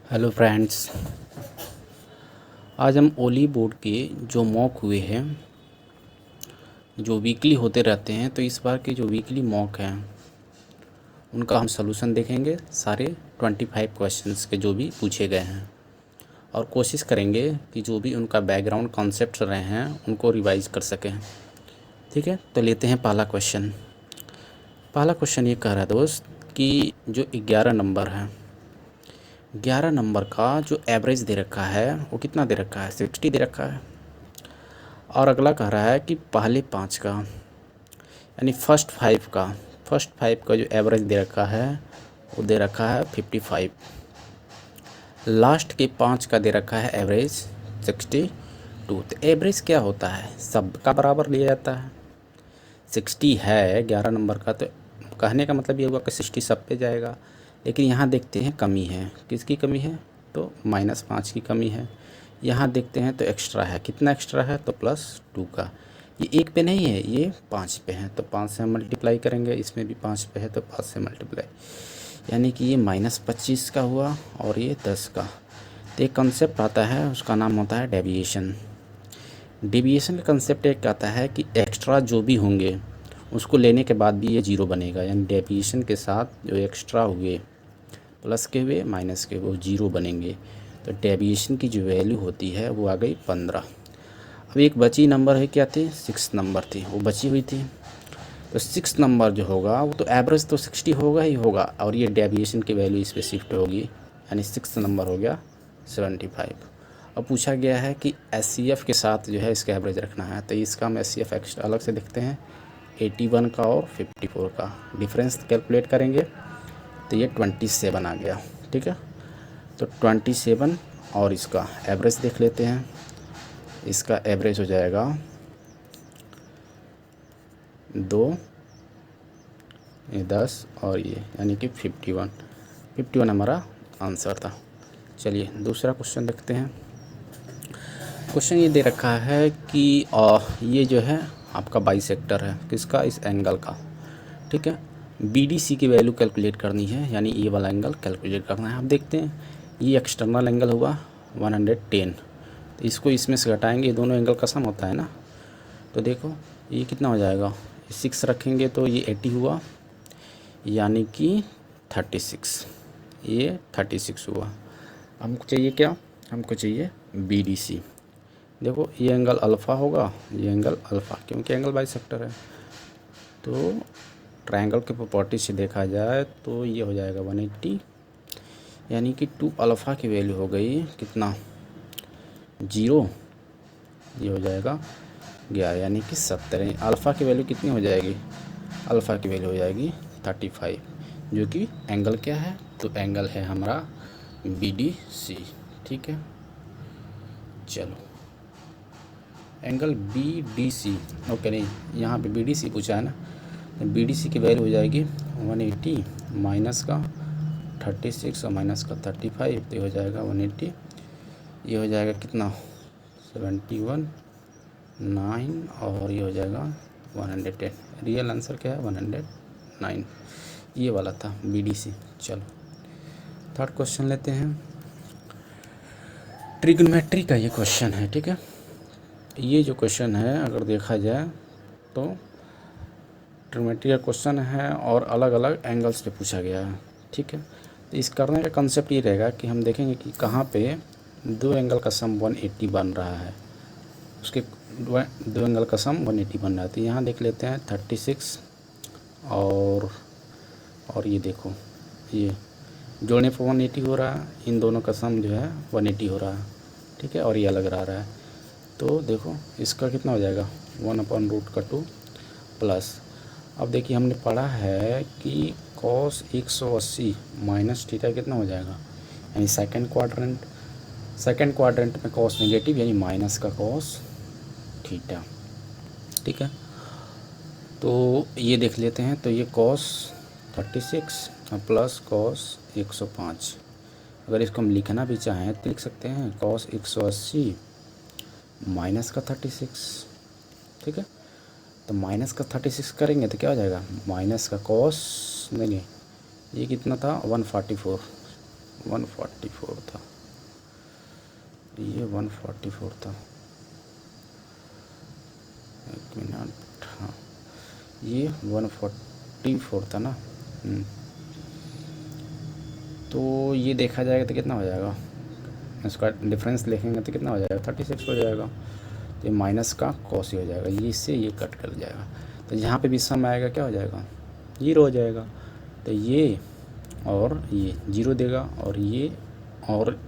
Hello friends. आज हम ओली board के जो मॉक हुए हैं, जो वीकली होते रहते हैं, तो इस बार के जो वीकली मॉक हैं उनका हम सलूशन देखेंगे। सारे 25 क्वेश्चंस के जो भी पूछे गए हैं, और कोशिश करेंगे कि जो भी उनका बैकग्राउंड कॉन्सेप्ट रहे हैं उनको रिवाइज कर सकें। ठीक है, तो लेते हैं पहला क्वेश्चन। पहला क्वेश्चन ये कह रहा है दोस्त कि जो 11 नंबर है, 11 नंबर का जो एवरेज दे रखा है वो कितना दे रखा है, 60 दे रखा है। और अगला कह रहा है कि पहले 5 का यानी फर्स्ट फाइव का जो एवरेज दे रखा है वो दे रखा है 55। लास्ट के 5 का दे रखा है एवरेज 62। तो एवरेज क्या होता है, सब का बराबर लिया जाता है। 60 है 11 नंबर का, तो कहने का मतलब ये हुआ कि 60 सब पे जाएगा। लेकिन यहाँ देखते हैं कमी है, किसकी कमी है, तो -5 की कमी है। यहाँ देखते हैं तो एक्स्ट्रा है, कितना एक्स्ट्रा है, तो +2 का। ये 1 पे नहीं है, ये 5 पे है, तो 5 से हम मल्टीप्लाई करेंगे। इसमें भी 5 पे है तो 5 से मल्टीप्लाई, यानी कि ये -25 का हुआ और ये 10 का। तो एक कंसेप्ट आता है, उसका नाम होता है डेविएशन। डेविएशन का कंसेप्ट एक आता है कि एक्स्ट्रा जो भी होंगे उसको लेने के बाद भी ये जीरो बनेगा, यानी डेविएशन के साथ जो एक्स्ट्रा हुए, प्लस के हुए, माइनस के, वो जीरो बनेंगे। तो डेविएशन की जो वैल्यू होती है वो आ गई 15। अब एक बची नंबर है, क्या थी, 6 नंबर थी, वो बची हुई थी। तो 6 नंबर जो होगा वो तो एवरेज तो 60 होगा ही होगा, और ये डेविएशन की वैल्यू इस पर शिफ्ट होगी, यानी 6 नंबर हो गया 75। अब पूछा गया है कि SCF के साथ जो है इसका एवरेज रखना है, तो इसका हम SCF एक्स्ट्रा अलग से देखते हैं। 81 का और 54 का डिफरेंस कैलकुलेट करेंगे तो ये 27 आ गया। ठीक है, तो 27 और इसका एवरेज देख लेते हैं। इसका एवरेज हो जाएगा 2, ये 10 और ये, यानी कि 51 हमारा आंसर था। चलिए दूसरा क्वेश्चन देखते हैं। क्वेश्चन ये दे रखा है कि ये जो है आपका बाइसेक्टर है, किसका, इस एंगल का। ठीक है, BDC की वैल्यू कैलकुलेट करनी है, यानी ये वाला एंगल कैलकुलेट करना है। आप देखते हैं ये एक्सटर्नल एंगल हुआ 110, तो इसको इसमें से घटाएंगे, दोनों एंगल का सम होता है ना। तो देखो ये कितना हो जाएगा, 6 रखेंगे तो ये 80 हुआ, यानी कि 36, ये 36 हुआ। हमको चाहिए क्या, हमको चाहिए BDC। देखो ये एंगल अल्फ़ा होगा, ये एंगल अल्फ़ा, क्योंकि एंगल बाइसेक्टर है। तो ट्रायंगल के प्रॉपर्टी से देखा जाए तो ये हो जाएगा 180, यानी कि 2 अल्फ़ा की वैल्यू हो गई कितना, 0, ये हो जाएगा 11, यानी कि 70। अल्फ़ा की वैल्यू कितनी हो जाएगी, अल्फ़ा की वैल्यू हो जाएगी 35, जो कि एंगल क्या है, तो एंगल है हमारा BDC। ठीक है, चलो एंगल BDC, ओके, नहीं यहाँ पे BDC पूछा है ना, तो BDC की वैल्यू हो जाएगी 180 माइनस का 36 और माइनस का 35, तो ये हो जाएगा 180, ये हो जाएगा कितना 71, 9 और ये हो जाएगा 110। रियल आंसर क्या है, 109, ये वाला था BDC। चलो थर्ड क्वेश्चन लेते हैं। ट्रिग्नोमेट्री का ये क्वेश्चन है। ठीक है, ये जो क्वेश्चन है अगर देखा जाए तो ट्रिग्नोमेट्री का क्वेश्चन है और अलग अलग एंगल्स पे पूछा गया है। ठीक है, तो इस करने का कंसेप्ट ये रहेगा कि हम देखेंगे कि कहाँ पे दो एंगल का सम 180 बन रहा है, उसके दो एंगल का सम 180 बन रहा है। तो यहाँ देख लेते हैं 36 और ये देखो, ये जोड़ने पर 180 हो रहा है, इन दोनों का सम जो है 180 हो रहा है। ठीक है, और ये अलग रहा है, तो देखो इसका कितना हो जाएगा 1/√2 प्लस। अब देखिए हमने पढ़ा है कि cos 180 माइनस थीटा कितना हो जाएगा, यानी सेकंड क्वाड्रेंट में cos नेगेटिव, यानी माइनस का cos थीटा। ठीक है, तो ये देख लेते हैं, तो ये cos 36 और प्लस cos 105। अगर इसको हम लिखना भी चाहें तो लिख सकते हैं cos 180 माइनस का 36। ठीक है, तो माइनस का 36 करेंगे तो क्या हो जाएगा, माइनस का cos, नहीं ये कितना था 144, 144 था, ये 144 था, एक मिनट, हाँ ये 144 था ना। तो ये देखा जाएगा तो कितना हो जाएगा, इसका डिफरेंस देखेंगे तो कितना हो जाएगा, 36 हो जाएगा। तो ये माइनस का कॉस ही हो जाएगा, ये इससे ये कट कर जाएगा। तो यहाँ पे भी सम आएगा, क्या हो जाएगा, 0 हो जाएगा। तो ये और ये 0 देगा, और ये और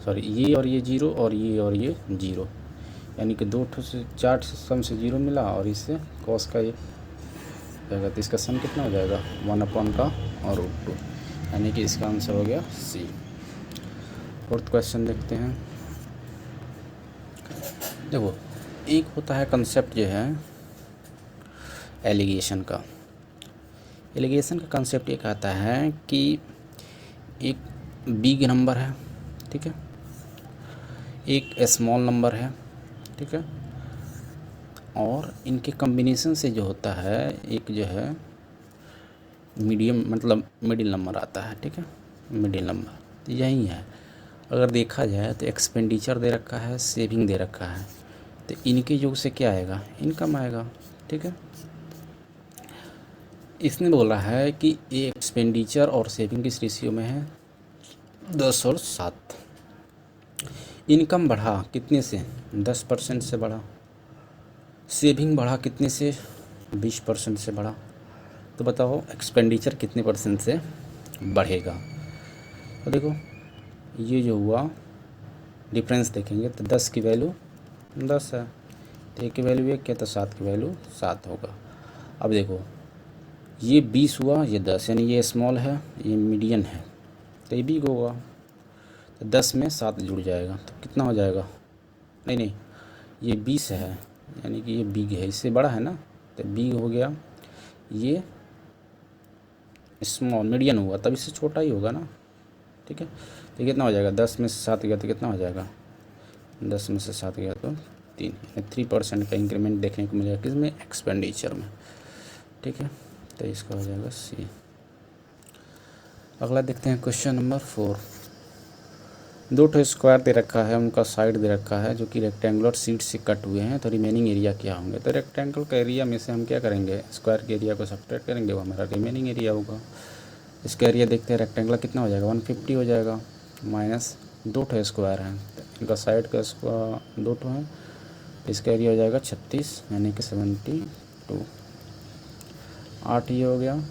सॉरी ये और ये 0 और ये 0, यानी कि 2 से 4 सम से 0 मिला, और इससे कॉस का ये जाएगा। तो इसका सम कितना हो जाएगा, 1 का और √2, यानी कि इसका आंसर हो गया सी। फोर्थ क्वेश्चन देखते हैं। देखो, एक होता है कंसेप्ट जो है एलिगेशन का। एलिगेशन का कंसेप्ट ये कहता है कि एक बिग नंबर है, ठीक है, एक स्मॉल नंबर है, ठीक है, और इनके कॉम्बिनेशन से जो होता है एक जो है मीडियम, मतलब मिडिल नंबर आता है, ठीक है, मिडिल नंबर। तो यही है। अगर देखा जाए तो एक्सपेंडिचर दे रखा है, सेविंग दे रखा है, तो इनके योग से क्या आएगा, इनकम आएगा, ठीक है। इसने बोला है कि ये एक्सपेंडिचर और सेविंग किस रेशियो में है, 10 और 7। इनकम बढ़ा कितने से, 10% से बढ़ा। सेविंग बढ़ा कितने से, 20% से बढ़ा। तो बताओ एक्सपेंडिचर कितने % से बढ़ेगा। तो देखो ये जो हुआ डिफरेंस देखेंगे तो 10 की वैल्यू 10 है, तो 1 की वैल्यू 1 है, तो 7 की वैल्यू 7 होगा। अब देखो ये 20 हुआ, ये 10, यानी ये स्मॉल है, ये मीडियम है, तो ये बिग होगा। तो 10 में 7 जुड़ जाएगा तो कितना हो जाएगा, नहीं ये 20 है, यानी कि ये बिग है, इससे बड़ा है ना, तो बिग हो गया। ये स्मॉल मीडियम हुआ, तब इससे छोटा ही होगा ना, ठीक है। तो कितना हो जाएगा, 10 में से 7 गया तो कितना हो जाएगा, 10 में से 7 गया तो 3% का इंक्रीमेंट देखने को मिलेगा किसमें, एक्सपेंडिचर में, ठीक है। तो इसका हो जाएगा सी। अगला देखते हैं क्वेश्चन नंबर 4। 2 स्क्वायर दे रखा है, उनका साइड दे रखा है जो कि रेक्टेंगुलर शीट से कट हुए हैं, तो रिमेनिंग एरिया क्या होंगे। तो रेक्टेंगल का एरिया में से हम क्या करेंगे, स्क्वायर के एरिया को सब्ट्रैक्ट करेंगे, वो हमारा रिमेनिंग एरिया होगा। इसका एरिया देखते हैं, रेक्टेंगुलर कितना हो जाएगा, 150 हो जाएगा, माइनस 2 स्क्वायर हैं, इनका साइड का 2 है, इसका एरिया हो जाएगा 36, यानी कि 72, 8 ये हो गया,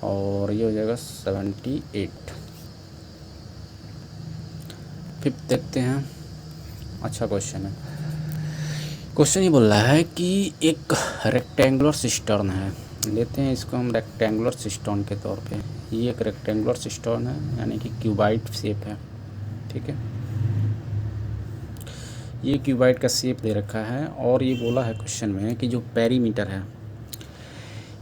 और ये हो जाएगा 78। फिफ्थ देखते हैं, अच्छा क्वेश्चन है। क्वेश्चन ये बोल रहा है कि एक रेक्टेंगुलर सिस्टर्न है, लेते हैं इसको हम रेक्टेंगुलर सिस्टर्न के तौर पे। ये एक रेक्टेंगुलर सिस्टर्न है, यानी कि क्यूबाइड शेप है, ठीक है। ये क्यूबाइड का शेप दे रखा है, और ये बोला है क्वेश्चन में कि जो पेरीमीटर है,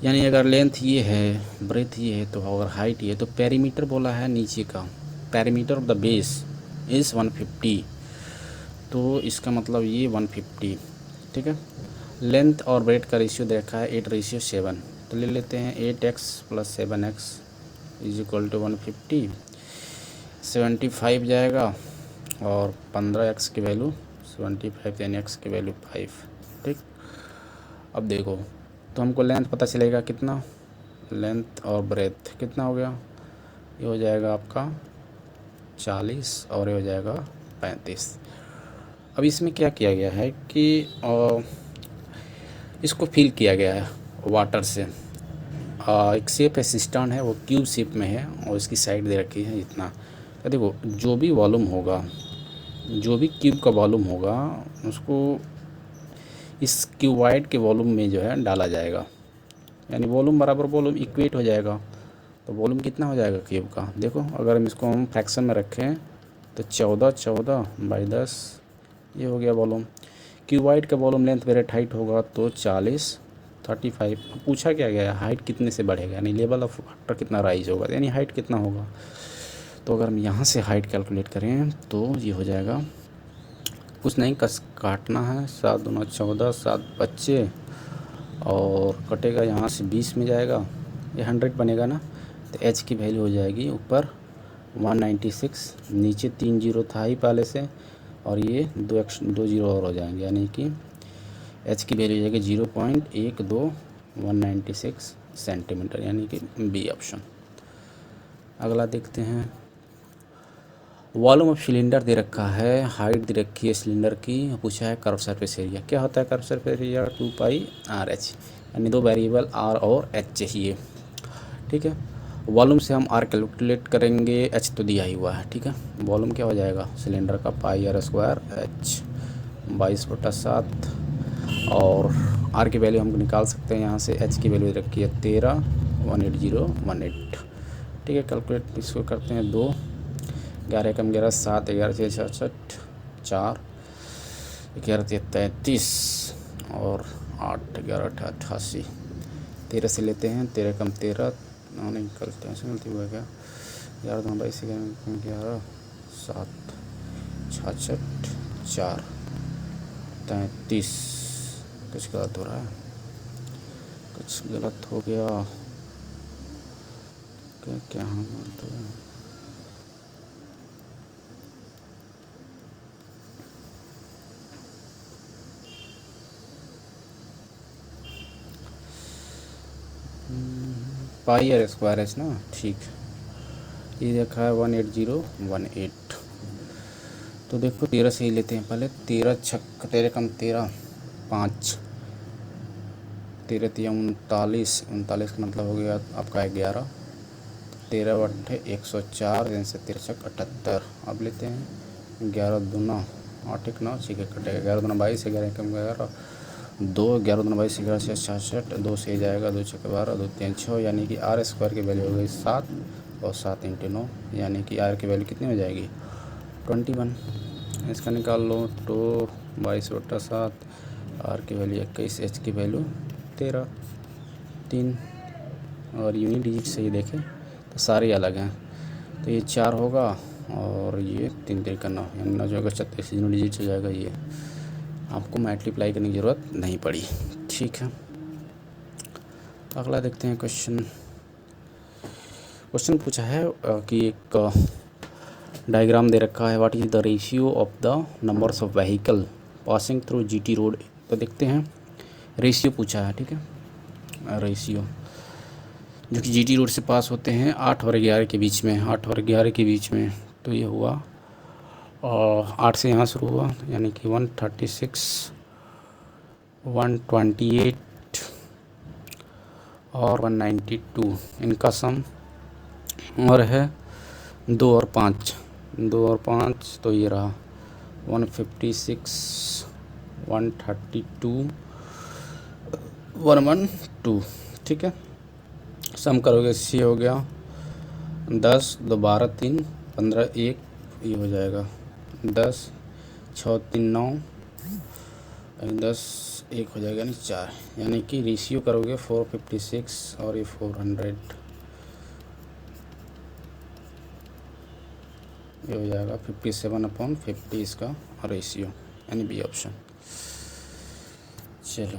यानी अगर लेंथ ये है, ब्रेथ ये है, तो अगर हाइट ये है, तो पेरीमीटर बोला है नीचे का, perimeter of the base is 150। तो इसका मतलब ये 150, ठीक है। लेंथ और ब्रेथ का रेशियो दे रखा है 8:7, तो ले लेते हैं 8x + 7x = 150, 75 जाएगा, और 15x की वैल्यू 75, यानी x की वैल्यू 5, ठीक। अब देखो तो हमको लेंथ पता चलेगा कितना, लेंथ और ब्रेथ कितना हो गया, ये हो जाएगा आपका 40, और ये हो जाएगा 35। अब इसमें क्या किया गया है कि इसको फिल किया गया है वाटर से। एक शेप है, सिस्टर्न है, वो क्यूब शेप में है, और इसकी साइड दे रखी है इतना। तो देखो जो भी वॉल्यूम होगा, जो भी क्यूब का वॉल्यूम होगा, उसको इस क्यूबाइड के वॉल्यूम में जो है डाला जाएगा, यानी वॉल्यूम बराबर वॉल्यूम इक्वेट हो जाएगा। तो वॉल्यूम कितना हो जाएगा क्यूब का, देखो अगर हम इसको हम फ्रैक्शन में रखें तो 14/10 ये हो गया वॉल्यूम। क्यूबाइड का वॉल्यूम लेंथ ब्रेथ हाइट होगा तो 40, 35। पूछा क्या गया है, हाइट कितने से बढ़ेगा, यानी लेवल ऑफ वाटर कितना राइज होगा, यानी हाइट कितना होगा। तो अगर हम यहाँ से हाइट कैलकुलेट करें तो ये हो जाएगा, कुछ नहीं, काटना है, 7 दूना 14, 7 बच्चे, और कटेगा यहाँ से 20 में जाएगा, ये 100 बनेगा ना। तो h की वैल्यू हो जाएगी ऊपर 196, नीचे 3 जीरो था ही पहले से, और ये 2 जीरो और हो जाएंगे, यानी कि एच की वैल्यू हो जाएगी 0.12 196 सेंटीमीटर, यानी कि बी ऑप्शन। अगला देखते हैं, वॉल्यूम ऑफ सिलेंडर दे रखा है, हाइट दे रखी है सिलेंडर की, पूछा है कर्व सरफेस एरिया। क्या होता है कर्व सरफेस एरिया? 2πr/h, यानी दो वेरिएबल r और h चाहिए। ठीक है, वॉल्यूम से हम r कैलकुलेट करेंगे, h तो दिया ही हुआ है। ठीक है, वॉल्यूम क्या हो जाएगा सिलेंडर का? πr²h 22/7, और r की वैल्यू हम निकाल सकते हैं यहाँ से। h की वैल्यू रखी है 13, 18018। ठीक है, कैलकुलेट इसको करते हैं। 2 11 कम 11 7 11 6 66 4 11 33 और 8 11 88। 13 से लेते हैं, 13 कम 13 नहीं करते हैं, गलती हुआ क्या? 11 2 22 11 7 66 4 33। कुछ गलत हो रहा है, कुछ गलत हो गया क्या? क्या हम बोलते हैं? πr² ना, ठीक। ये देखा है 18018। तो देखो 13 से ही लेते हैं पहले। 13 कम 13 5, 13 39, 39 का मतलब हो गया आपका 11, 13 बट्ठे 104, से 13 78। अब लेते हैं 11 दूना 8 1 9, ठीक है कटेगा। 11 दूना 22, 11 कम 11 2, 11 दूना 22 11 से 66, 2 से जाएगा, 2 6 12, 2 3 6, यानी कि r² की वैल्यू हो गई 7, और 7 × 9, यानी कि r की वैल्यू कितनी हो जाएगी? 21। इसका निकाल लो, तो 22/7, r की वैल्यू 21, h की वैल्यू 13 3, और यूनिट डिजिट से ही देखें तो सारे अलग हैं। तो ये 4 होगा, और ये 3 3 9, यानी 9 जो 36 यूनिट डिजिट हो जाएगा। ये आपको मल्टीप्लाई करने की ज़रूरत नहीं पड़ी। ठीक है, अगला देखते हैं क्वेश्चन पूछा है कि एक डायग्राम दे रखा है, what is the ratio of the numbers of vehicle passing through GT road. तो देखते हैं, रेशियो पूछा है। ठीक है, रेशियो जो कि जीटी रोड से पास होते हैं 8 और 11 के बीच में, 8 और 11 के बीच में। तो ये हुआ, और 8 से यहाँ शुरू हुआ, यानी कि 136, 128 और 192, इनका सम और है 2 और 5, 2 और 5, तो ये रहा 156, 132, 112। ठीक है, सम करोगे सी हो गया 10 2 12 3 15 1, ये हो जाएगा 10 6 3 9, 10 1 हो जाएगा, यानी 4, यानी कि रेशियो करोगे 456 और ये 400, ये हो जाएगा 57/50 इसका रेशियो, यानी बी ऑप्शन। चलो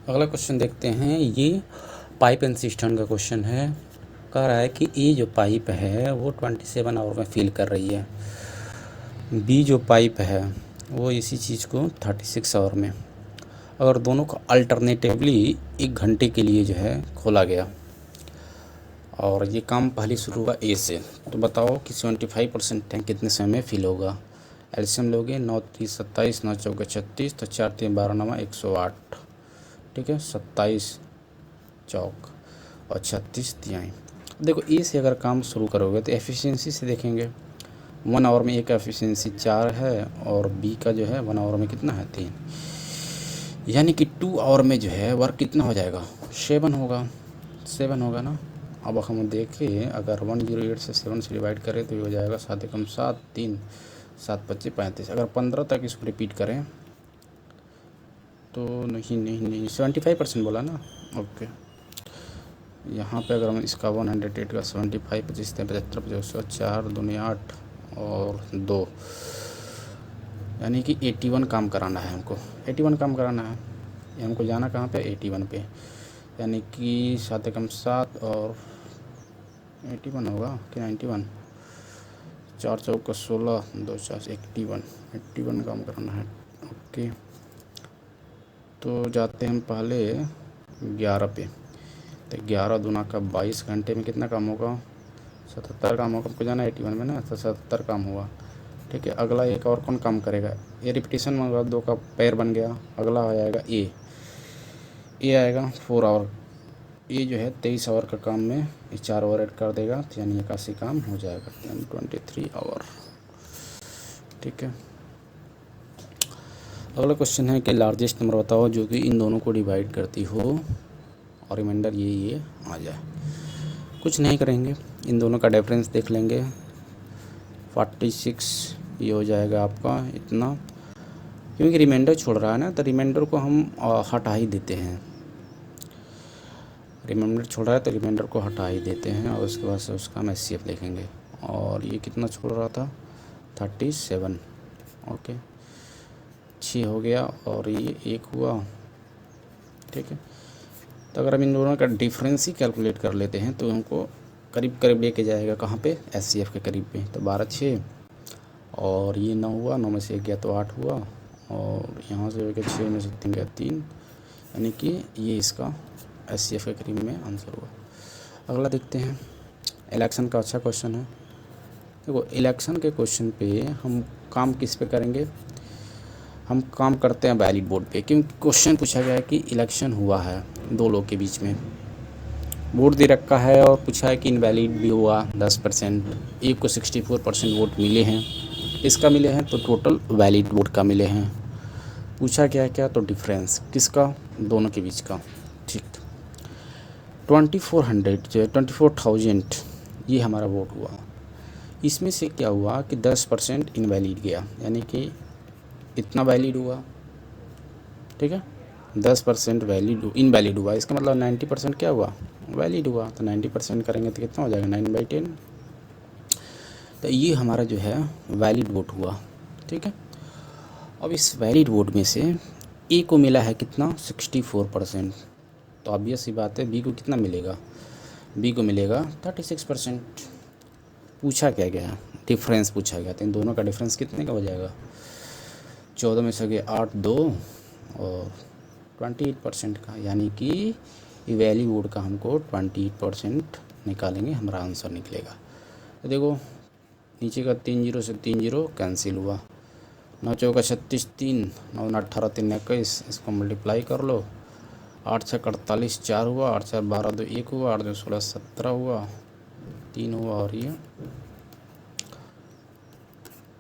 अगला क्वेश्चन देखते हैं। ये पाइप एंड सिस्टम का क्वेश्चन है। कह रहा है कि ये जो पाइप है वो 27 आवर में फिल कर रही है, बी जो पाइप है वो इसी चीज़ को 36 आवर में। अगर दोनों को अल्टरनेटिवली 1 घंटे के लिए जो है खोला गया, और ये काम पहले शुरू हुआ ए से, तो बताओ कि 75% टैंक कितने समय में फिल होगा। एल्शियम लोगे 9 3 27, 9 4 36, तो 4 3 12 9 108। ठीक है, 27 चौक और 36 तिहाई। देखो ए से अगर काम शुरू करोगे तो एफिशिएंसी से देखेंगे, 1 आवर में ए का एफिशिएंसी 4 है, और बी का जो है 1 आवर में कितना है 3, यानी कि 2 आवर में जो है वर्क कितना हो जाएगा? 7 होगा ना। अब हम देखें, अगर 108 से 7 से डिवाइड करें तो ये हो जाएगा 7 एकम 7 3 7 25 35। अगर 15 तक इसको रिपीट करें तो नहीं 75% बोला ना। ओके, यहाँ पे अगर हम इसका 108 का 75 25 75 50 4 2 8 और 2, यानी कि 81 काम कराना है हमको। 81 काम कराना है, ये हमको जाना कहाँ पे? 81 पे। यानी कि 7 एकम 7 और 81 होगा कि 91, 4 चौका 16, 2 4 81 काम करना है। ओके, तो जाते हैं हम पहले 11 पे। तो 11 दूना का 22 घंटे में कितना काम होगा? 77 काम होगा। हमको जाना 81 में ना, तो 77 काम हुआ। ठीक है, अगला एक और कौन काम करेगा? ये रिपीटेशन में होगा, 2 का पैर बन गया। अगला हो जाएगा ए आएगा 4 आवर। ये जो है 23 आवर का काम में ये 4 आवर ऐड कर देगा, तो यानी 81 काम हो जाएगा, यानी 23 आवर। ठीक है, अगला क्वेश्चन है कि लार्जेस्ट नंबर बताओ जो कि इन दोनों को डिवाइड करती हो और रिमाइंडर ये आ जाए। कुछ नहीं करेंगे, इन दोनों का डिफरेंस देख लेंगे। 46 ये हो जाएगा आपका इतना, क्योंकि रिमाइंडर छोड़ रहा है ना, तो रिमाइंडर को हम हटा ही देते हैं। रिमाइंडर छोड़ रहा है तो रिमाइंडर को हटा ही देते हैं, और उसके बाद से उसका हम एचसीएफ लिखेंगे। और ये कितना छोड़ रहा था? 37। ओके, 6 हो गया और ये 1 हुआ। ठीक है, तो अगर हम इन दोनों का डिफरेंस ही कैलकुलेट कर लेते हैं तो हमको करीब करीब लेके जाएगा कहाँ पे? एचसीएफ के करीब पे। तो 12 6 और ये 9 हुआ, 9 में से 1 गया तो 8 हुआ, और यहाँ से हो गया 6 में से 3 गया 3, यानी कि ये इसका एचसीएफ के करीब में आंसर हुआ। अगला देखते हैं, इलेक्शन का अच्छा क्वेश्चन है। देखो, इलेक्शन के क्वेश्चन पे हम काम किस पे करेंगे? हम काम करते हैं वैलिड वोट पे, क्योंकि क्वेश्चन पूछा गया है कि इलेक्शन हुआ है 2 लोग के बीच में, वोट दे रखा है और पूछा है कि इनवैलिड भी हुआ 10%, एक को 64% वोट मिले हैं, इसका मिले हैं, तो टोटल वैलिड वोट का मिले हैं। पूछा क्या क्या? तो डिफरेंस किसका? दोनों के बीच का। ठीक, 24,000 ये हमारा वोट हुआ। इसमें से क्या हुआ कि 10% इनवैलिड गया, यानी कि इतना वैलिड हुआ। ठीक है, 10% वैलिड इनवैलिड हुआ, इसका मतलब 90% क्या हुआ? वैलिड हुआ। तो 90% करेंगे तो कितना हो जाएगा? 9/10। तो ये हमारा जो है वैलिड वोट हुआ। ठीक है, अब इस वैलिड वोट में से ए को मिला है कितना? 64%। तो ऑब्वियस सी बात है बी को कितना मिलेगा? बी को मिलेगा 36%। पूछा क्या गया? डिफरेंस पूछा गया, तो इन दोनों का डिफरेंस कितने का हो जाएगा? 14 में से 8 2 और 28% का, यानी कि वैलिड वोट का हमको 28% निकालेंगे, हमारा आंसर निकलेगा। तो देखो, नीचे का 3 0 से 3 0 कैंसिल हुआ। 9 चौका 36 3, 9 18 3 21, इसको मल्टीप्लाई कर लो। 8 6 48 4 हुआ, 8 4 12 2 1 हुआ, 8 2 16 17 हुआ, 3 हुआ, और ये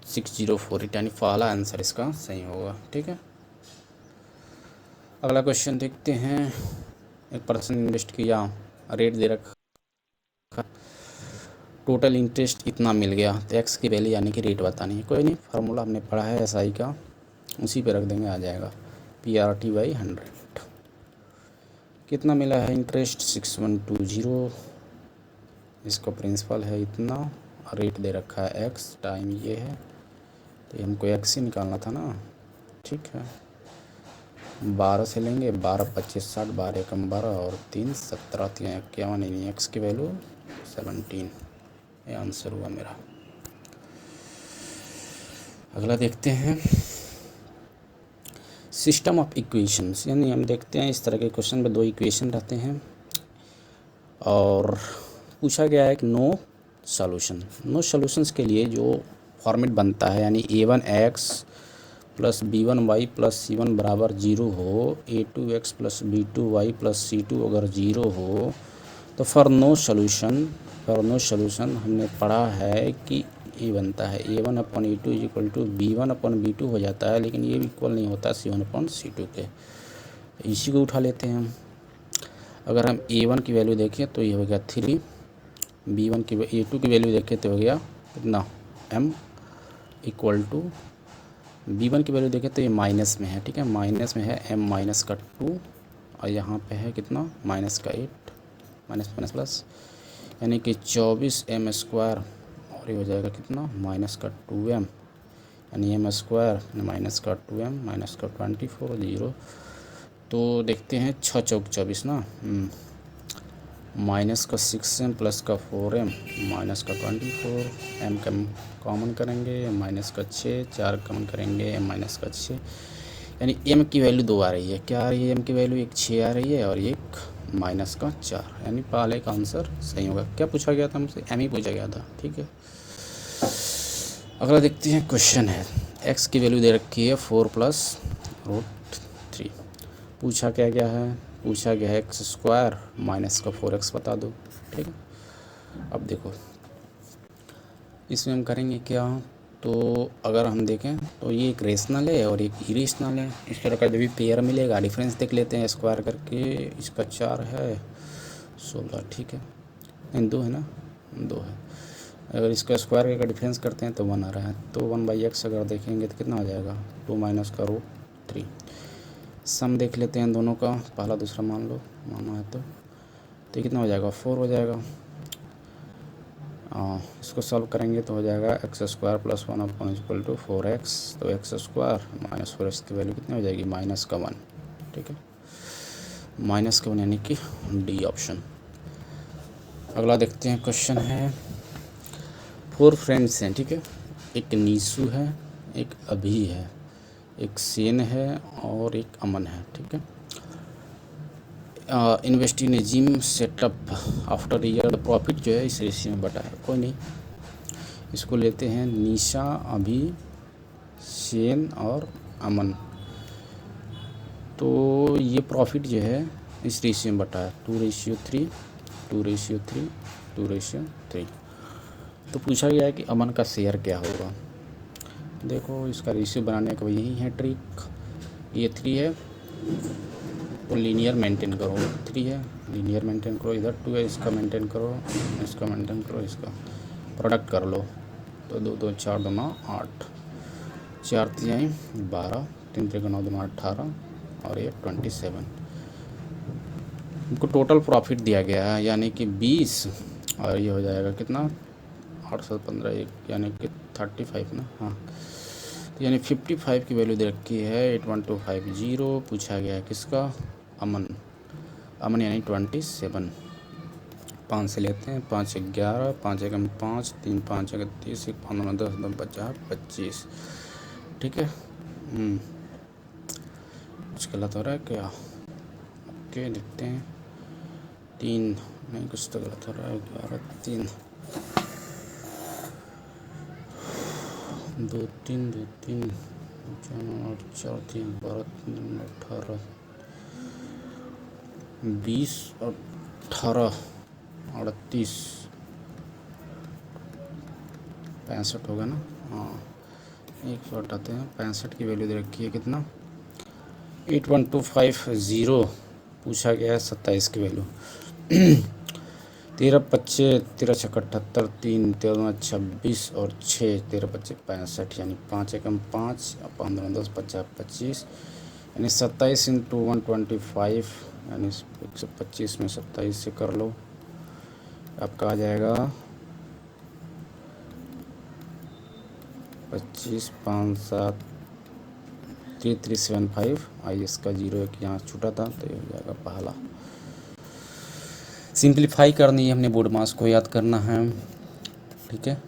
6048, यानी पहला आंसर इसका सही होगा। ठीक है, अगला क्वेश्चन देखते हैं। एक पर्सन इन्वेस्ट किया, रेट दे रखा, टोटल इंटरेस्ट इतना मिल गया, तो एक्स की वैल्यू यानी कि रेट बतानी है। कोई नहीं, फार्मूला हमने पढ़ा है एसआई का, उसी पे रख देंगे, आ जाएगा PRT/100। कितना मिला है इंटरेस्ट? 6120। इसको प्रिंसिपल है इतना, रेट दे रखा है एक्स, टाइम ये है, तो हमको एक्स ही निकालना था ना। ठीक है, 12 से लेंगे, 12 25 60, 12 एकम 12 और 3 17 3 51, यानी एक्स की वैल्यू 17। ये आंसर हुआ मेरा। अगला देखते हैं, सिस्टम ऑफ इक्वेशंस, यानी हम देखते हैं इस तरह के क्वेश्चन में 2 इक्वेशन रहते हैं और पूछा गया है कि नो सॉल्यूशंस के लिए जो फॉर्मेट बनता है, यानी A1x plus B1y plus C1 बराबर 0 हो, A2x plus B2y plus C2 अगर 0 हो, तो फॉर नो सॉल्यूशन हमने पढ़ा है कि ये बनता है A1/A2 इक्वल टू B1/B2 हो जाता है, लेकिन ये इक्वल नहीं होता C1/C2 के। इसी को उठा लेते हैं हम। अगर हम A1 की वैल्यू देखें तो ये हो गया 3, B1 की A2 की वैल्यू देखें तो हो गया कितना? M इक्वल टू B1 की वैल्यू देखें तो ये माइनस में है। ठीक है, माइनस में है, M माइनस का 2 और यहाँ पे है कितना? माइनस का 8, माइनस माइनस प्लस, यानी कि 24m², और ये हो जाएगा कितना? माइनस का 2m, यानी m² माइनस का 2m माइनस का 24 0, तो देखते हैं 6 चौक 24 ना, माइनस का 6m प्लस का 4m माइनस का 24, m कॉमन करेंगे, माइनस का 6, 4 कॉमन करेंगे, माइनस का 6, यानी m की वैल्यू 2 आ रही है। क्या आ रही है m की वैल्यू? एक 6 आ रही है और एक माइनस का 4, यानी पहले का आंसर सही होगा। क्या पूछा गया था हमसे? m ही पूछा गया था, ठीक है। अगला देखते हैं क्वेश्चन है, x की वैल्यू दे रखी है 4 प्लस रूट 3। पूछा क्या गया है? पूछा गया है एक्स स्क्वायर माइनस का 4x बता दो, ठीक है। अब देखो इसमें हम करेंगे क्या, तो अगर हम देखें तो ये एक रेशनल है और एक इरेशनल है। इस तरह का जब भी पेयर मिलेगा डिफरेंस देख लेते हैं स्क्वायर करके। इसका 4 है 16, ठीक है, नहीं 2 है ना, 2 है। अगर इसका स्क्वायर का डिफरेंस करते हैं तो 1 आ रहा है, तो 1/x अगर देखेंगे तो कितना आ जाएगा? 2 माइनस का रूट 3। सम देख लेते हैं दोनों का, पहला दूसरा मान लो, माना है तो कितना हो जाएगा? 4 हो जाएगा। इसको सॉल्व करेंगे तो हो जाएगा x square plus 1 upon equal to 4x। तो एक्स स्क्वायर माइनस 4x की वैल्यू कितनी हो जाएगी? माइनस का 1, ठीक है, माइनस का 1 यानी कि डी ऑप्शन। अगला देखते हैं क्वेश्चन है, 4 फ्रेंड्स हैं, ठीक है। एक नीसू है, एक अभी है, एक सेन है और एक अमन है, ठीक है। Invest in A gym setup after year, profit जो है इस रेशियो में बटा है। कोई नहीं, इसको लेते हैं निशा, अभी, सेन और अमन। तो ये प्रॉफिट जो है इस रेशियो में बटा है 2:3, 2:3, 2:3। तो पूछा गया है कि अमन का शेयर क्या होगा। देखो इसका रेशियो बनाने का यही है ट्रिक। ये 3 है तो लीनियर मेंटेन करो, 3 है लीनियर मेंटेन करो, इधर 2 है इसका मेंटेन करो, इसका मेंटेन करो, इसका प्रोडक्ट कर लो। तो 2 2 4 2 9 8, 4 3 12, 3 3 9 2 18 और ये 27। इनको टोटल प्रॉफिट दिया गया है यानी कि 20, और ये हो जाएगा कितना? 8 7 15 यानी कि 35 ना, हाँ। तो यानी 55 की वैल्यू दे रखी है 81250। पूछा गया है किसका? अमन। अमन यानी 27। 5 से लेते हैं, 5 11, 5 1 5, 3 5 31, 1 5 9 10 10 50 25, ठीक है। कुछ गलत हो रहा है क्या? ओके देखते हैं, 3 नहीं, कुछ तो गलत हो रहा है। 11 3 2 3 2 3 4 4 3 12 3 18 20 और 18 38 65 होगा ना, हाँ। 100 हटाते हैं, 65 की वैल्यू दे रखी है कितना? 81250। पूछा गया है 27 की वैल्यू। 13 25 13 6 78, 3 13 26 और 6 13 25 65, यानी 5 1 5, 5 2 10 50 25, यानी 27 इंटू 125, यानी 125 में 27 से कर लो, आपका आ जाएगा 25 5 7 3375। आई इसका 0 एक यहाँ छूटा था तो ये हो जाएगा पहला। सिंप्लीफाई करनी है, हमने बोर्ड मास को याद करना है, ठीक है।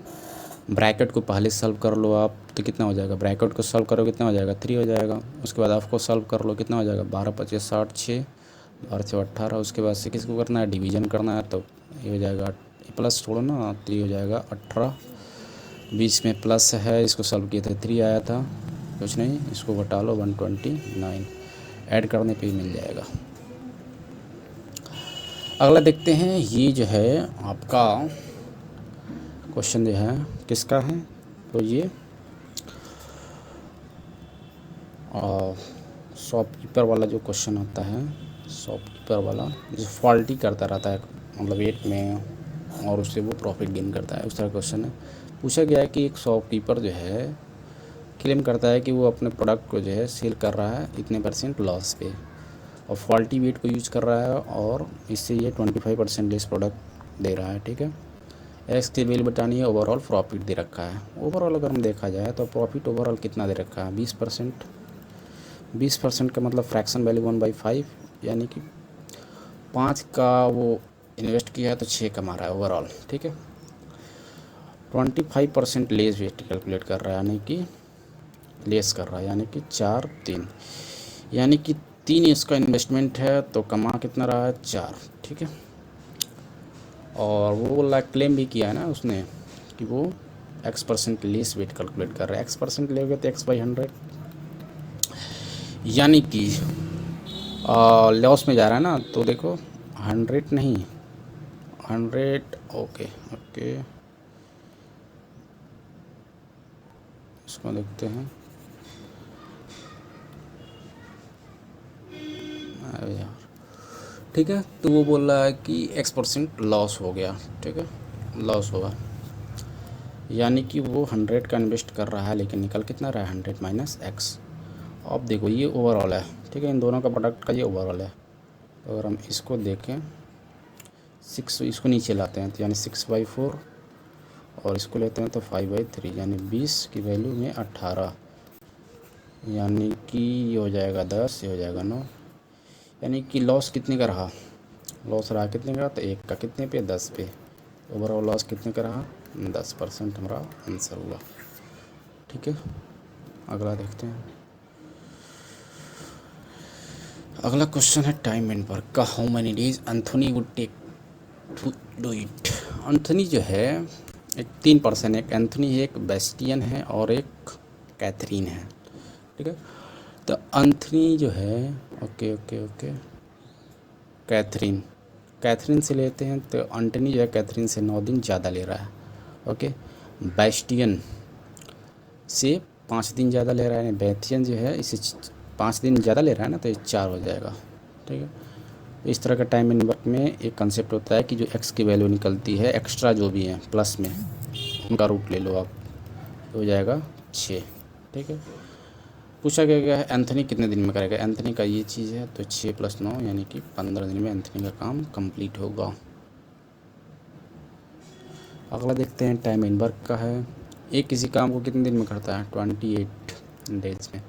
ब्रैकेट को पहले सॉल्व कर लो आप, तो कितना हो जाएगा? ब्रैकेट को सॉल्व करो कितना हो जाएगा? 3 हो जाएगा। उसके बाद आपको सॉल्व कर लो कितना हो जाएगा? 12 25 60 6, 12 6 18। उसके बाद से किसको करना है? डिवीजन करना है, तो ये हो जाएगा प्लस छोड़ो ना, 3 हो जाएगा 18, बीच में प्लस है, इसको सॉल्व किए थे 3 आया था, कुछ नहीं, इसको घटा लो 129, ऐड करने पे ही मिल जाएगा। अगला देखते हैं, ये जो है आपका क्वेश्चन जो है किसका है? तो ये शॉपकीपर वाला जो क्वेश्चन होता है, शॉपकीपर वाला जो फॉल्टी करता रहता है मतलब वेट में, और उससे वो प्रॉफिट गेन करता है, उस तरह क्वेश्चन है। पूछा गया है कि एक शॉपकीपर जो है क्लेम करता है कि वो अपने प्रोडक्ट को जो है सेल कर रहा है इतने % लॉस पे, और फॉल्टी वेट को यूज़ कर रहा है, और इससे ये 25% लेस प्रोडक्ट दे रहा है, ठीक है। एक्स की वैल्यू बतानी है, ओवरऑल प्रॉफिट दे रखा है। ओवरऑल अगर हम देखा जाए तो प्रॉफिट ओवरऑल कितना दे रखा है? 20%। 20% का मतलब फ्रैक्शन वैल्यू 1/5, यानी कि 5 का वो इन्वेस्ट किया है तो 6 कमा रहा है ओवरऑल, ठीक है। 25% लेस वेट कैलकुलेट कर रहा है, यानी कि लेस कर रहा है, यानी कि 4 3, यानी कि 3 इसका इन्वेस्टमेंट है तो कमा कितना रहा है 4, ठीक है। और वो क्लेम भी किया है ना उसने कि वो X% लेस वेट कैलकुलेट कर रहा है। X% लेगे तो X/100, यानी कि लॉस में जा रहा है ना, तो देखो 100 नहीं 100, ओके ओके, इसको देखते हैं। अरे यार, ठीक है, तो वो बोल रहा है कि X% लॉस हो गया, ठीक है, लॉस होगा, यानी कि वो 100 का इन्वेस्ट कर रहा है लेकिन निकल कितना रहा है 100 माइनस एक्स। अब देखो ये ओवरऑल है, ठीक है, इन दोनों का प्रोडक्ट का ये ओवरऑल है। तो अगर हम इसको देखें 6, इसको नीचे लाते हैं तो यानी 6/4, और इसको लेते हैं तो 5/3, यानी 20 की वैल्यू में 18, यानी कि ये हो जाएगा 10, ये हो जाएगा 9, यानी कि लॉस कितने का रहा, लॉस रहा कितने का, तो 1 का कितने पे 10 पे, ओवरऑल लॉस कितने का रहा 10%, हमारा आंसर हुआ, ठीक है। अगला देखते हैं। अगला क्वेश्चन है टाइम एंड वर्क का। How many days Anthony would take to do it. Anthony जो है एक 3 पर्सन है, एक एंथोनी है, एक बेस्टियन है और एक कैथरीन है, ठीक है। तो एंथोनी जो है, okay okay okay, Catherine, Catherine से लेते हैं तो एंटनी जो है कैथरीन से 9 दिन ज़्यादा ले रहा है, ओके। बेस्टियन से 5 दिन ज़्यादा ले रहा है, बेथियन जो है इसे 5 दिन ज़्यादा ले रहा है ना, तो ये 4 हो जाएगा, ठीक है। तो इस तरह का टाइम इन वर्क में एक कंसेप्ट होता है कि जो एक्स की वैल्यू निकलती है, एक्स्ट्रा जो भी है प्लस में, उनका रूट ले लो आप, तो हो जाएगा 6, ठीक है। पूछा गया है एंथनी कितने दिन में करेगा, एंथनी का ये चीज़ है, तो 6 + 9 यानी कि 15 दिन में एंथनी का काम कंप्लीट होगा। अगला देखते हैं टाइम इन वर्क का है। एक किसी काम को कितने दिन में करता है, 28 डेज में।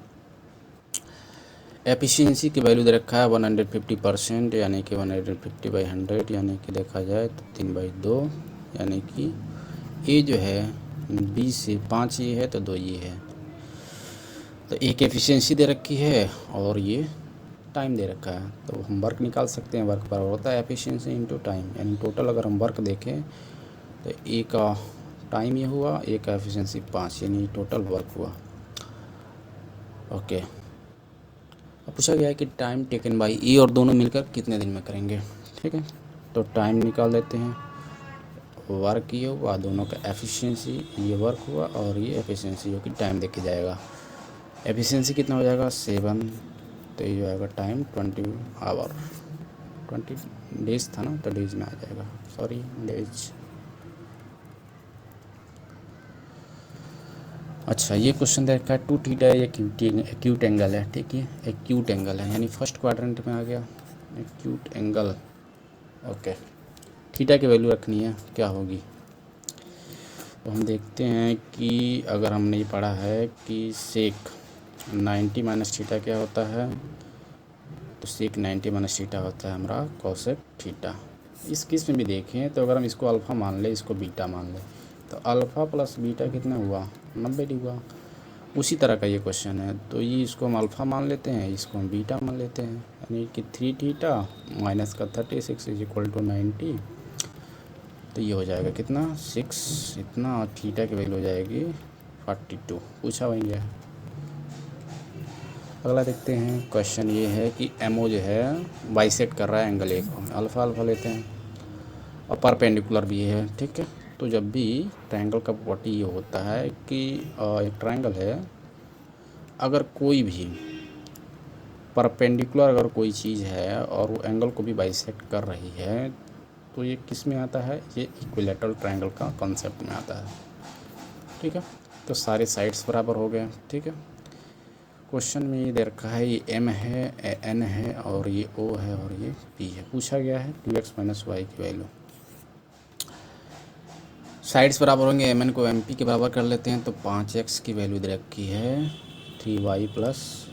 एफिशिएंसी की वैल्यू दे रखा है 150%, यानी कि 150/100, यानी कि देखा जाए तो 3/2, यानी कि ये जो है 20 से 5 ये है तो 2 ये है, तो एक एफिशिएंसी दे रखी है और ये टाइम दे रखा है, तो हम वर्क निकाल सकते हैं। वर्क बराबर होता है एफिशिएंसी इंटू टाइम, यानी टोटल अगर हम वर्क देखें तो ए का टाइम ये हुआ, ए का एफिशिएंसी 5, यानी टोटल वर्क हुआ, ओके। अब पूछा गया है कि टाइम टेकन बाई ए और दोनों मिलकर कितने दिन में करेंगे, ठीक है। तो टाइम निकाल देते हैं, वर्क ये हुआ, दोनों का एफिशिएंसी, ये वर्क हुआ और ये एफिशिएंसी जो कि टाइम देके जाएगा। एफिशिएंसी कितना हो जाएगा 7, तो ये आएगा टाइम 20 आवर, 20 डेज था ना, तो डेज में आ जाएगा, सॉरी डेज। अच्छा, ये क्वेश्चन दे रखा है 2 थीटा ये एक्यूट एंगल है, ठीक है, एक्यूट एंगल है, यानी फर्स्ट क्वाड्रेंट में आ गया एक्यूट एंगल, ओके। थीटा की वैल्यू रखनी है, क्या होगी, तो हम देखते हैं कि अगर हमने ये पढ़ा है कि सेक 90 माइनस थीटा क्या होता है, तो सेक 90 माइनस थीटा होता है हमारा कोसेक थीटा। इस केस में भी देखें तो अगर हम इसको अल्फ़ा मान लें, इसको बीटा मान लें, तो अल्फ़ा प्लस बीटा कितना हुआ 90 हुआ। उसी तरह का ये क्वेश्चन है, तो ये इसको हम अल्फ़ा मान लेते हैं, इसको हम बीटा मान लेते हैं, यानी कि 3 थीटा माइनस का 36 = 90, तो ये हो जाएगा कितना 6 इतना, और थीटा की वैल्यू हो जाएगी 42। पूछा वही है। अगला देखते हैं, क्वेश्चन ये है कि एमओ जो है बाइसेक्ट कर रहा है एंगल ए को, अल्फ़ा अल्फ़ा लेते हैं और परपेंडिकुलर भी है, ठीक है। तो जब भी ट्रायंगल का प्रॉपर्टी ये होता है कि एक ट्रायंगल है, अगर कोई भी परपेंडिकुलर अगर कोई चीज़ है और वो एंगल को भी बाइसेक्ट कर रही है, तो ये किस में आता है, ये इक्विलैटरल ट्रायंगल का कॉन्सेप्ट में आता है, ठीक है। तो सारे साइड्स बराबर हो गए, ठीक है। क्वेश्चन में ये दे रखा है ये एम है, एन है और ये ओ है और ये पी है। पूछा गया है 2x - y की वैल्यू, साइड्स बराबर होंगे, एम एन को एम पी के बराबर कर लेते हैं, तो 5x की वैल्यू दे रखी है 3y +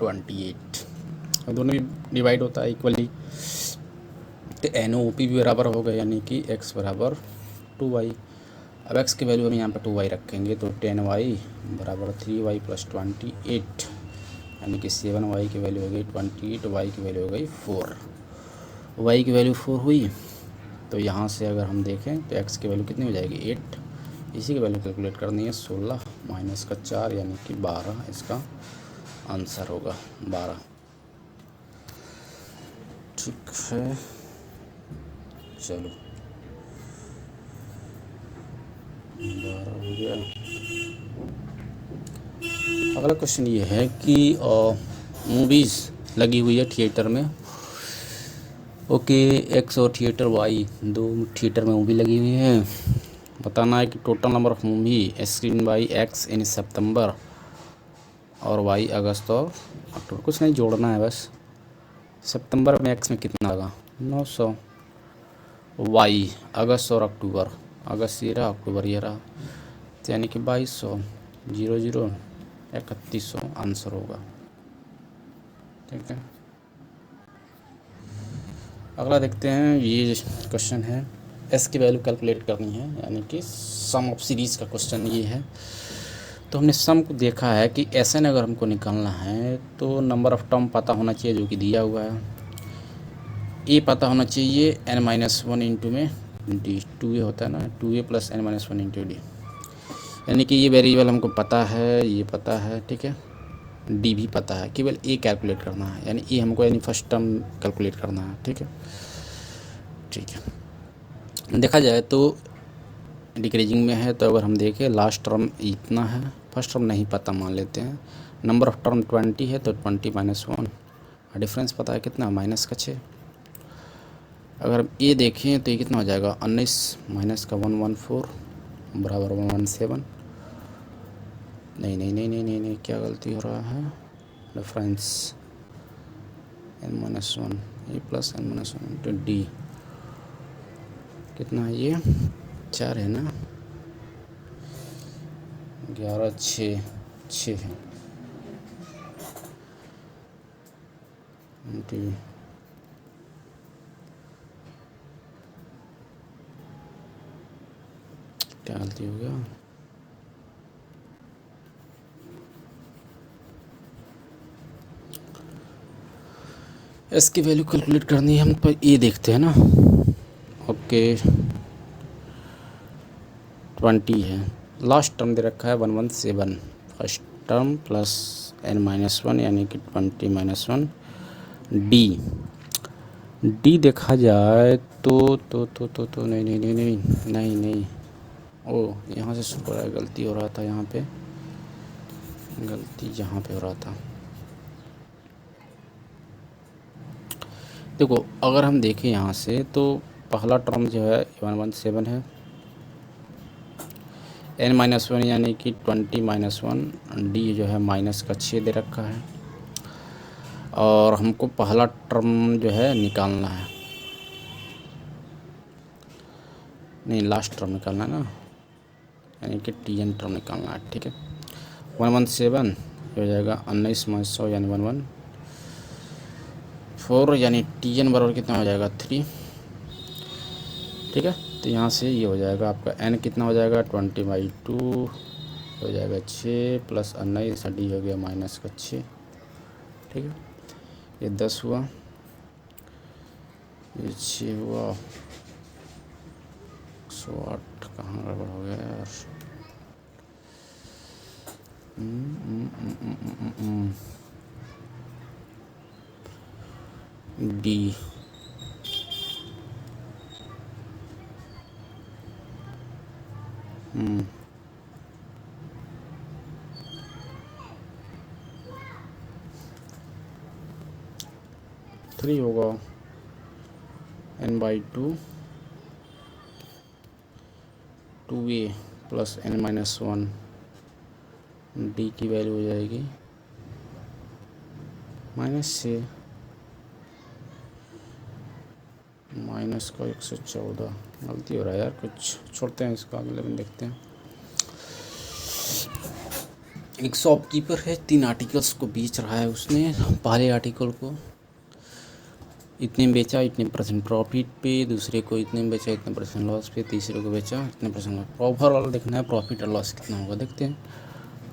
28। अब दोनों भी डिवाइड होता है इक्वली, तो NOP भी बराबर होगा, यानी कि x बराबर 2y। अब x की वैल्यू हम यहाँ पर 2y रखेंगे, तो 10y बराबर 3y प्लस 28, यानी कि 7y की वैल्यू हो गई 28, y की वैल्यू हो गई 4। y की वैल्यू 4 हुई, तो यहाँ से अगर हम देखें तो x की वैल्यू कितनी हो जाएगी 8। इसी की वैल्यू कैलकुलेट करनी है, 16 माइनस का 4 यानी कि 12 इसका आंसर होगा 12। ठीक है, चलो 12 हो गया। अगला क्वेश्चन ये है कि मूवीज़ लगी हुई है थिएटर में। ओके, एक्स और थिएटर वाई, दो थिएटर में मूवी लगी हुई है। बताना है कि total number of movie screen by x in सितंबर और वाई अगस्त और अक्टूबर। कुछ नहीं, जोड़ना है बस। सितंबर में एक्स में कितना लगा 900, वाई अगस्त और अक्टूबर, अगस्त ये रहा, अक्टूबर ये रहा, तो यानी कि 2200, 00 3100 आंसर होगा। ठीक है, अगला देखते हैं। ये क्वेश्चन है, एस की वैल्यू कैलकुलेट करनी है, यानी कि सम ऑफ सीरीज़ का क्वेश्चन ये है। तो हमने सम को देखा है कि SN अगर हमको निकालना है तो नंबर ऑफ टर्म पता होना चाहिए जो कि दिया हुआ है। ए पता होना चाहिए n-1 इंटू में डी, 2a होता है ना, 2a plus n-1 into D, यानी कि ये वेरिएबल हमको पता है, ये पता है। ठीक है, डी भी पता है, केवल ए कैलकुलेट करना है, यानी ए हमको यानी फर्स्ट टर्म कैलकुलेट करना है। ठीक है, ठीक है, देखा जाए तो डिक्रीजिंग में है, तो अगर हम देखें लास्ट टर्म इतना है, फर्स्ट टर्म नहीं पता मान लेते हैं। नंबर ऑफ टर्म 20 है, तो 20 माइनस 1, डिफरेंस पता है कितना, माइनस का 6। अगर हम ये देखें तो ये कितना हो जाएगा 19 माइनस का 114 बराबर 117। नहीं नहीं नहीं नहीं नहीं नहीं, क्या गलती हो रहा है, डिफरेंस n-1 ए प्लस n-1 इंटू डी, कितना है ये 4 है ना, 11 6 है इंटू, क्या गलती हो गया, एस की वैल्यू कैलकुलेट करनी है हम, पर ये देखते हैं ना। ओके, 20 है, लास्ट टर्म दे रखा है 117, फर्स्ट टर्म प्लस n-1 यानी कि 20 माइनस 1 डी देखा जाए तो नहीं नहीं नहीं नहीं नहीं नहीं, ओ यहाँ से शुरू हो रहा है, गलती हो रहा था यहाँ पे, गलती यहाँ पे हो रहा था। देखो अगर हम देखें यहाँ से तो पहला टर्म जो है 117 है, n-1 यानी कि 20 माइनस 1, डी जो है माइनस का 6 दे रखा है, और हमको पहला टर्म जो है निकालना है, नहीं लास्ट टर्म निकालना है ना, यानी कि TN टर्म निकालना है। ठीक है, 117 हो जाएगा 19 माइनस 100 यानी 114, यानी TN बराबर कितना हो जाएगा 3। ठीक है, तो यहाँ से ये हो जाएगा आपका n कितना हो जाएगा 20/2 हो जाएगा 6 प्लस 19, डी हो गया माइनस का 6। ठीक है, ये 10 हुआ, ये 6 हुआ, 108 कहाँ गड़बड़ हो गया यार, डी थ्री होगा, n/2 2a plus n-1, D की वैल्यू हो जाएगी -6 माइनस का 114। गलती हो रहा है यार कुछ, छोड़ते हैं इसको, अगले में देखते हैं। एक शॉपकीपर है, 3 आर्टिकल्स को बेच रहा है उसने। पहले आर्टिकल को इतने में बेचा, इतने परसेंट प्रॉफिट पे, दूसरे को इतने में बेचा, इतने परसेंट लॉस पे, तीसरे को बेचा, इतने परसेंट लॉस। ओवरऑल देखना है प्रॉफिट और लॉस कितना होगा, देखते हैं।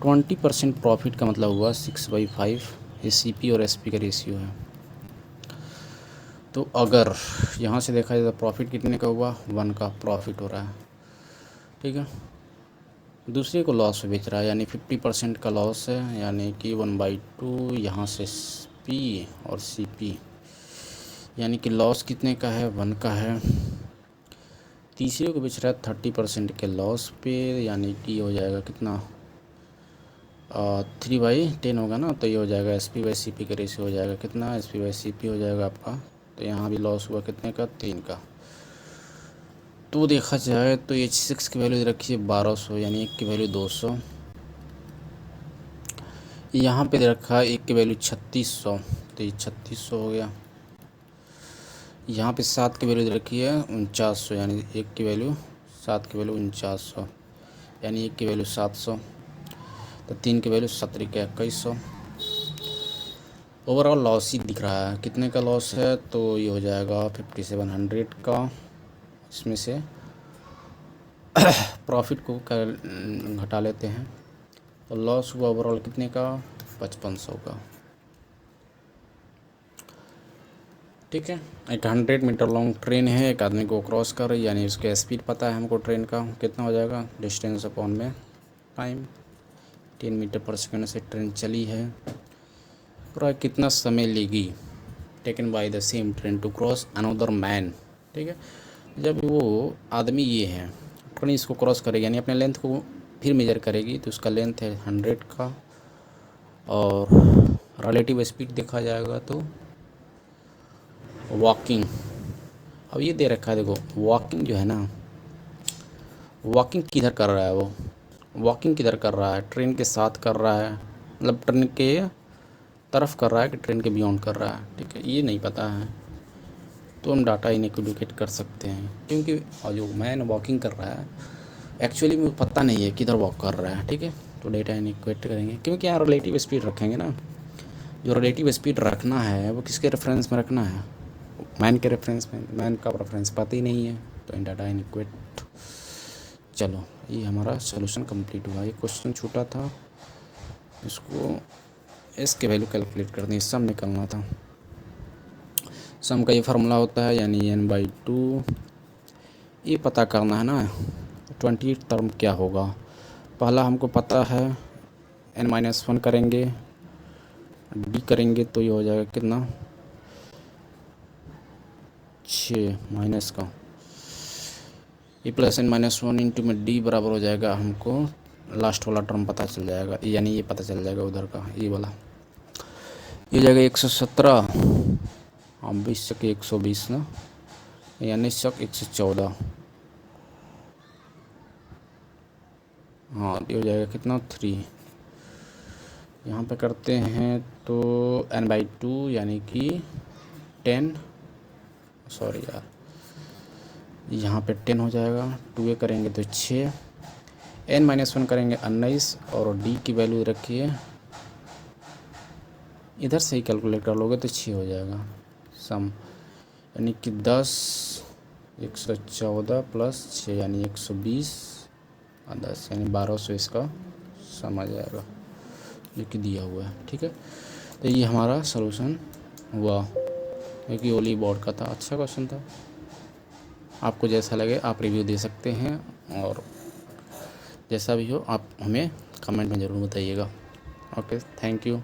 20% प्रॉफिट का मतलब हुआ 6/5, ये CP और SP का रेशियो है। तो अगर यहाँ से देखा जाए तो प्रॉफिट कितने का हुआ, 1 का प्रॉफिट हो रहा है, ठीक है। दूसरे को लॉस पे बेच रहा है, यानी 50% का लॉस है, यानी कि 1/2 यहाँ से P और CP, यानी कि लॉस कितने का है, 1 का है। तीसरे को बेच रहा है 30% के लॉस पे, यानी कि हो जाएगा कितना, 3/10 होगा ना, तो ये हो जाएगा SP/CP का रेशियो हो जाएगा कितना, SP/CP हो जाएगा आपका। तो यहाँ भी लॉस हुआ कितने का, 3 का। तो देखा जाए तो H6 की वैल्यू रखी है 1200, यानी एक की वैल्यू 200। यहाँ पे दे रखा है एक की वैल्यू 3600, तो ये 3600 हो गया। यहाँ पे 7 की वैल्यू दे रखी है 4900, यानी एक की वैल्यू 7 की वैल्यू 4900, यानी एक की वैल्यू 700। तो 3 की वैल्यू 17 के 2100। ओवरऑल लॉस ही दिख रहा है, कितने का लॉस है, तो ये हो जाएगा 5700 का। इसमें से प्रॉफिट को घटा लेते हैं, तो लॉस हुआ ओवरऑल कितने का, 5500 का, ठीक है। एक 100 मीटर लॉन्ग ट्रेन है, एक आदमी को क्रॉस कर रही है, यानी उसके स्पीड पता है हमको ट्रेन का कितना हो जाएगा, डिस्टेंस अपॉन में टाइम। 10 मीटर पर सेकंड से ट्रेन चली है, और कितना समय लेगी, taken by the same train to cross another man, ठीक है। जब वो आदमी ये है, ट्रेन इसको क्रॉस करेगी, यानी अपने लेंथ को फिर मेजर करेगी, तो उसका लेंथ है 100 का, और रिलेटिव स्पीड देखा जाएगा तो वॉकिंग, अब ये दे रखा है, देखो वॉकिंग जो है ना, वॉकिंग किधर कर रहा है, वो वॉकिंग किधर कर रहा है, ट्रेन के साथ कर रहा है, मतलब ट्रेन के तरफ कर रहा है कि ट्रेन के बियॉन्ड कर रहा है, ठीक है। ये नहीं पता है, तो हम डाटा इनएक्युरेट कर सकते हैं, क्योंकि जो मैन वॉकिंग कर रहा है एक्चुअली में पता नहीं है किधर वॉक कर रहा है, ठीक है। तो डेटा इनएक्युरेट करेंगे, क्योंकि यहाँ रिलेटिव स्पीड रखेंगे ना, जो रिलेटिव स्पीड रखना है वो किसके रेफरेंस में रखना है, मैन के रेफरेंस में। मैन का रेफरेंस पता ही नहीं है, तो डाटा इनइक्वेट। चलो ये हमारा सोल्यूशन कंप्लीट हुआ। ये क्वेश्चन छूटा था, इसको इसके वैल्यू कैलकुलेट करनी है, सम निकलना था। सम का ये फार्मूला होता है, यानी n/2, ये पता करना है ना 20 टर्म क्या होगा। पहला हमको पता है n-1 करेंगे, d करेंगे तो ये हो जाएगा कितना, 6 माइनस का, ये प्लस n-1 इंटू में d बराबर हो जाएगा, हमको लास्ट वाला टर्म पता चल जाएगा, यानी ये पता चल जाएगा उधर का, ये वाला, ये जाएगा 117, 20 के 120 ना, यानी 114, हाँ ये हो जाएगा कितना, 3। यहाँ पे करते हैं तो n/2 यानी कि 10, सॉरी यार, यहाँ पे 10 हो जाएगा, 2a करेंगे तो 6, n-1 करेंगे 19, और d की वैल्यू रखिए, इधर से ही कैलकुलेट कर लोगे तो 6 हो जाएगा सम, यानी कि 10, 114 प्लस 6 यानी 120 और 10 यानी 1200, इसका सम आ जाएगा, जो कि दिया हुआ है, ठीक है। तो ये हमारा सलूशन हुआ, क्योंकि ओली बोर्ड का था, अच्छा क्वेश्चन था। आपको जैसा लगे आप रिव्यू दे सकते हैं, और जैसा भी हो आप हमें कमेंट में ज़रूर बताइएगा। Okay, thank you.